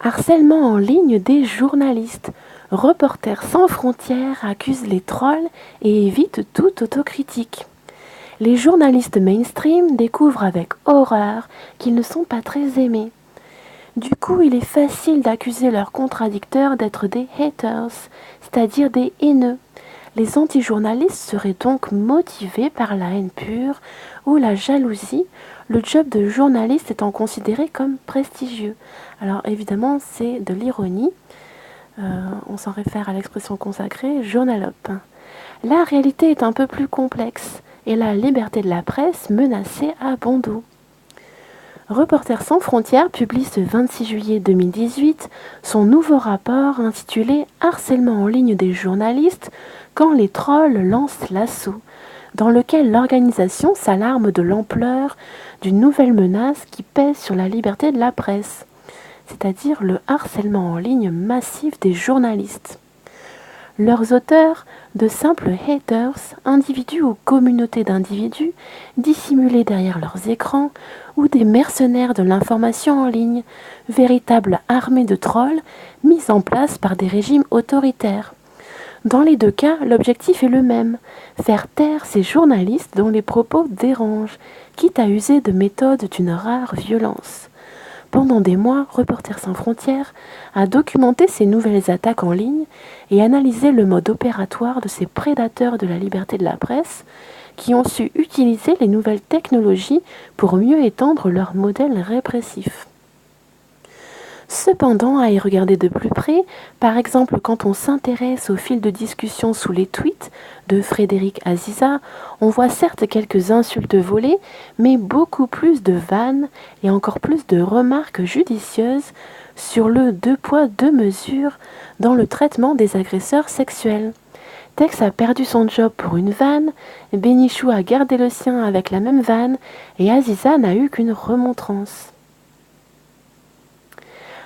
Harcèlement en ligne des journalistes. Reporters sans frontières accusent les trolls et évitent toute autocritique. Les journalistes mainstream découvrent avec horreur qu'ils ne sont pas très aimés. Du coup, il est facile d'accuser leurs contradicteurs d'être des haters, c'est-à-dire des haineux. Les anti-journalistes seraient donc motivés par la haine pure ou la jalousie, le job de journaliste étant considéré comme prestigieux. Alors évidemment, c'est de l'ironie. On s'en réfère à l'expression consacrée journalope. La réalité est un peu plus complexe et la liberté de la presse menacée à bon dos. Reporters sans frontières publie ce 26 juillet 2018 son nouveau rapport intitulé Harcèlement en ligne des journalistes quand les trolls lancent l'assaut, dans lequel l'organisation s'alarme de l'ampleur d'une nouvelle menace qui pèse sur la liberté de la presse, c'est-à-dire le harcèlement en ligne massif des journalistes. Leurs auteurs, de simples haters, individus ou communautés d'individus, dissimulés derrière leurs écrans, ou des mercenaires de l'information en ligne, véritables armées de trolls mises en place par des régimes autoritaires. Dans les deux cas, l'objectif est le même, faire taire ces journalistes dont les propos dérangent, quitte à user de méthodes d'une rare violence. Pendant des mois, Reporters sans frontières a documenté ces nouvelles attaques en ligne et analysé le mode opératoire de ces prédateurs de la liberté de la presse qui ont su utiliser les nouvelles technologies pour mieux étendre leur modèle répressif. Cependant, à y regarder de plus près, par exemple quand on s'intéresse au fil de discussion sous les tweets de Frédéric Aziza, on voit certes quelques insultes volées, mais beaucoup plus de vannes et encore plus de remarques judicieuses sur le deux poids deux mesures dans le traitement des agresseurs sexuels. Tex a perdu son job pour une vanne, Bénichou a gardé le sien avec la même vanne et Aziza n'a eu qu'une remontrance.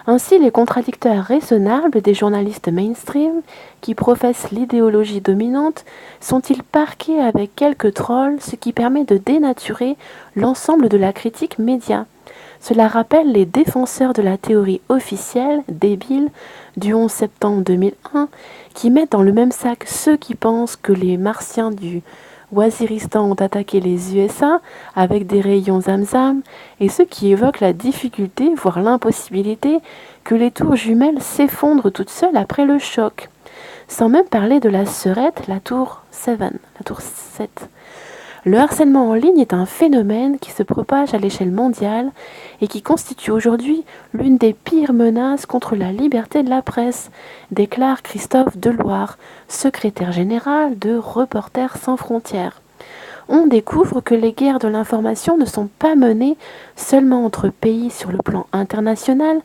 Ainsi, les contradicteurs raisonnables des journalistes mainstream, qui professent l'idéologie dominante, sont-ils parqués avec quelques trolls, ce qui permet de dénaturer l'ensemble de la critique média. Cela rappelle les défenseurs de la théorie officielle, débile, du 11 septembre 2001, qui mettent dans le même sac ceux qui pensent que les martiens du Waziristan ont attaqué les USA avec des rayons Zamzam et ceux qui évoquent la difficulté, voire l'impossibilité, que les tours jumelles s'effondrent toutes seules après le choc. Sans même parler de la sœurette, la tour 7. Le harcèlement en ligne est un phénomène qui se propage à l'échelle mondiale et qui constitue aujourd'hui l'une des pires menaces contre la liberté de la presse, déclare Christophe Deloire, secrétaire général de Reporters sans frontières. On découvre que les guerres de l'information ne sont pas menées seulement entre pays sur le plan international,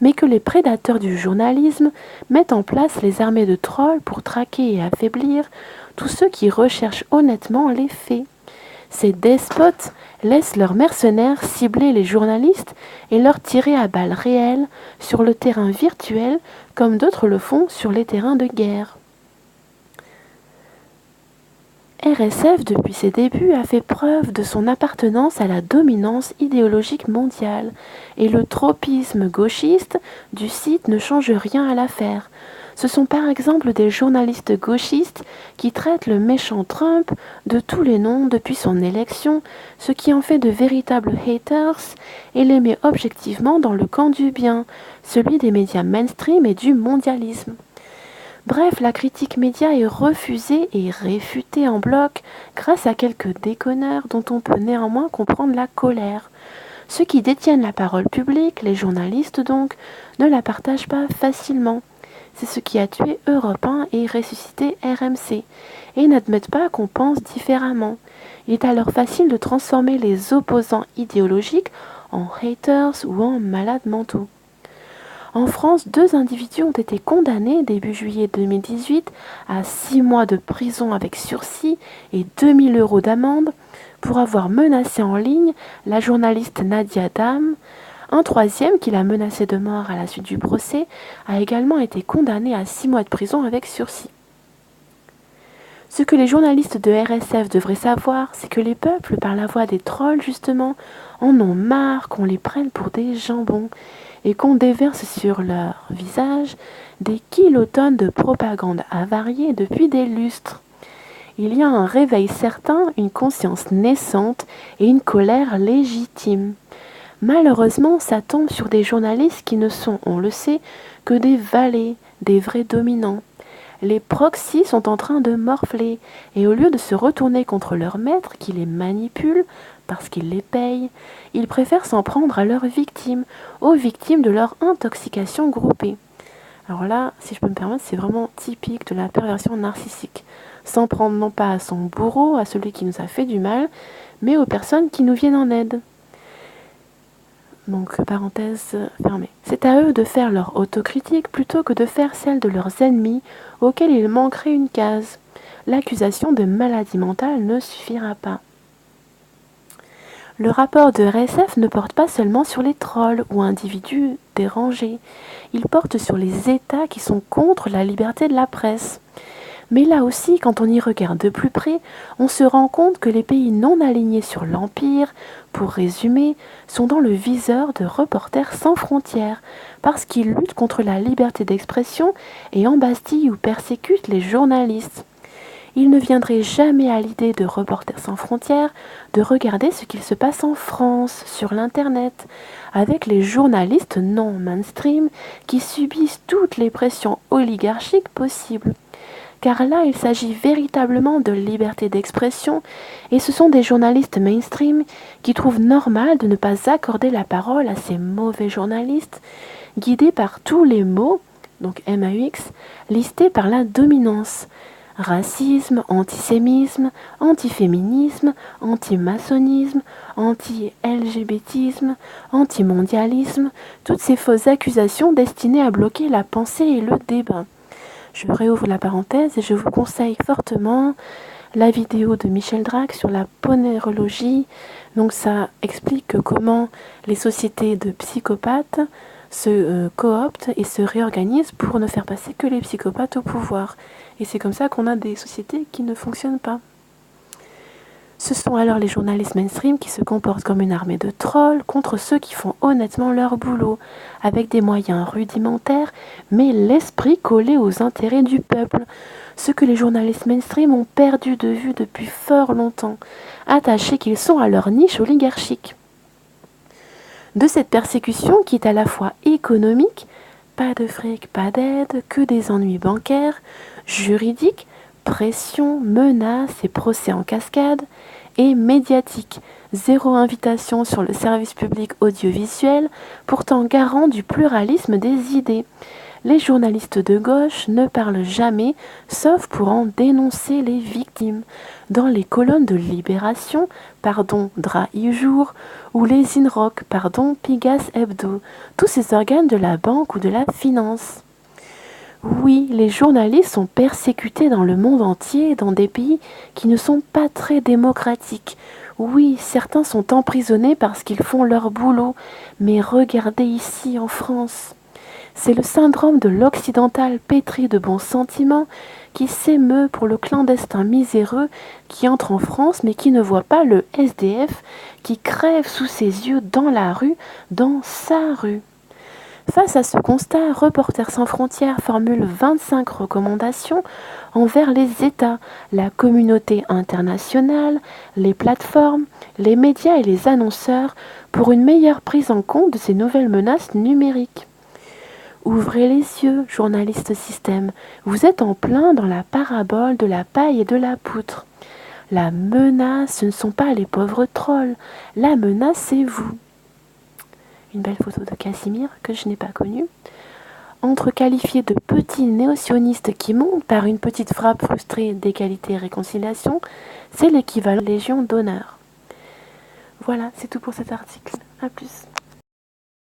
mais que les prédateurs du journalisme mettent en place les armées de trolls pour traquer et affaiblir tous ceux qui recherchent honnêtement les faits. Ces despotes laissent leurs mercenaires cibler les journalistes et leur tirer à balles réelles sur le terrain virtuel comme d'autres le font sur les terrains de guerre. RSF, depuis ses débuts, a fait preuve de son appartenance à la dominance idéologique mondiale, et le tropisme gauchiste du site ne change rien à l'affaire. Ce sont par exemple des journalistes gauchistes qui traitent le méchant Trump de tous les noms depuis son élection, ce qui en fait de véritables haters, et les met objectivement dans le camp du bien, celui des médias mainstream et du mondialisme. Bref, la critique média est refusée et réfutée en bloc grâce à quelques déconneurs dont on peut néanmoins comprendre la colère. Ceux qui détiennent la parole publique, les journalistes donc, ne la partagent pas facilement. C'est ce qui a tué Europe 1 et ressuscité RMC, et n'admettent pas qu'on pense différemment. Il est alors facile de transformer les opposants idéologiques en haters ou en malades mentaux. En France, 2 individus ont été condamnés début juillet 2018 à 6 mois de prison avec sursis et 2 000 € d'amende pour avoir menacé en ligne la journaliste Nadia Dam. Un troisième, qui l'a menacé de mort à la suite du procès, a également été condamné à 6 mois de prison avec sursis. Ce que les journalistes de RSF devraient savoir, c'est que les peuples, par la voix des trolls justement, en ont marre qu'on les prenne pour des jambons, et qu'on déverse sur leur visage des kilotonnes de propagande avariée depuis des lustres. Il y a un réveil certain, une conscience naissante et une colère légitime. Malheureusement, ça tombe sur des journalistes qui ne sont, on le sait, que des valets, des vrais dominants. Les proxys sont en train de morfler, et au lieu de se retourner contre leur maître qui les manipule, parce qu'ils les payent, ils préfèrent s'en prendre à leurs victimes, aux victimes de leur intoxication groupée. Alors là, si je peux me permettre, c'est vraiment typique de la perversion narcissique. S'en prendre non pas à son bourreau, à celui qui nous a fait du mal, mais aux personnes qui nous viennent en aide. Donc, parenthèse fermée. C'est à eux de faire leur autocritique plutôt que de faire celle de leurs ennemis auxquels il manquerait une case. L'accusation de maladie mentale ne suffira pas. Le rapport de RSF ne porte pas seulement sur les trolls ou individus dérangés. Il porte sur les États qui sont contre la liberté de la presse. Mais là aussi, quand on y regarde de plus près, on se rend compte que les pays non alignés sur l'Empire, pour résumer, sont dans le viseur de Reporters sans frontières, parce qu'ils luttent contre la liberté d'expression et embastillent ou persécutent les journalistes. Il ne viendrait jamais à l'idée de Reporters sans frontières de regarder ce qu'il se passe en France, sur l'Internet, avec les journalistes non mainstream qui subissent toutes les pressions oligarchiques possibles. Car là, il s'agit véritablement de liberté d'expression, et ce sont des journalistes mainstream qui trouvent normal de ne pas accorder la parole à ces mauvais journalistes, guidés par tous les mots, donc MAUX, listés par la dominance. Racisme, antisémisme, antiféminisme, antimaçonnisme, anti-LGBTisme, antimondialisme, toutes ces fausses accusations destinées à bloquer la pensée et le débat. Je réouvre la parenthèse et je vous conseille fortement la vidéo de Michel Drac sur la ponérologie. Donc ça explique comment les sociétés de psychopathes se cooptent et se réorganisent pour ne faire passer que les psychopathes au pouvoir. Et c'est comme ça qu'on a des sociétés qui ne fonctionnent pas. Ce sont alors les journalistes mainstream qui se comportent comme une armée de trolls contre ceux qui font honnêtement leur boulot, avec des moyens rudimentaires, mais l'esprit collé aux intérêts du peuple, ce que les journalistes mainstream ont perdu de vue depuis fort longtemps, attachés qu'ils sont à leur niche oligarchique. De cette persécution qui est à la fois économique, pas de fric, pas d'aide, que des ennuis bancaires, juridiques, pression, menaces et procès en cascade, et médiatique, zéro invitation sur le service public audiovisuel, pourtant garant du pluralisme des idées. Les journalistes de gauche ne parlent jamais, sauf pour en dénoncer les victimes. Dans les colonnes de Libération, pardon Drap Jour, ou les Inrock, pardon Pigas Hebdo, tous ces organes de la banque ou de la finance. Oui, les journalistes sont persécutés dans le monde entier, dans des pays qui ne sont pas très démocratiques. Oui, certains sont emprisonnés parce qu'ils font leur boulot, mais regardez ici en France. C'est le syndrome de l'occidental pétri de bons sentiments qui s'émeut pour le clandestin miséreux qui entre en France mais qui ne voit pas le SDF qui crève sous ses yeux dans la rue, dans sa rue. Face à ce constat, Reporters sans frontières formule 25 recommandations envers les États, la communauté internationale, les plateformes, les médias et les annonceurs pour une meilleure prise en compte de ces nouvelles menaces numériques. Ouvrez les yeux, journalistes système, vous êtes en plein dans la parabole de la paille et de la poutre. La menace, ce ne sont pas les pauvres trolls, la menace c'est vous. Une belle photo de Casimir que je n'ai pas connue. Entre qualifiés de petits néo-sionistes qui montent par une petite frappe frustrée d'égalité et réconciliation, c'est l'équivalent Légion d'honneur. Voilà, c'est tout pour cet article. À plus.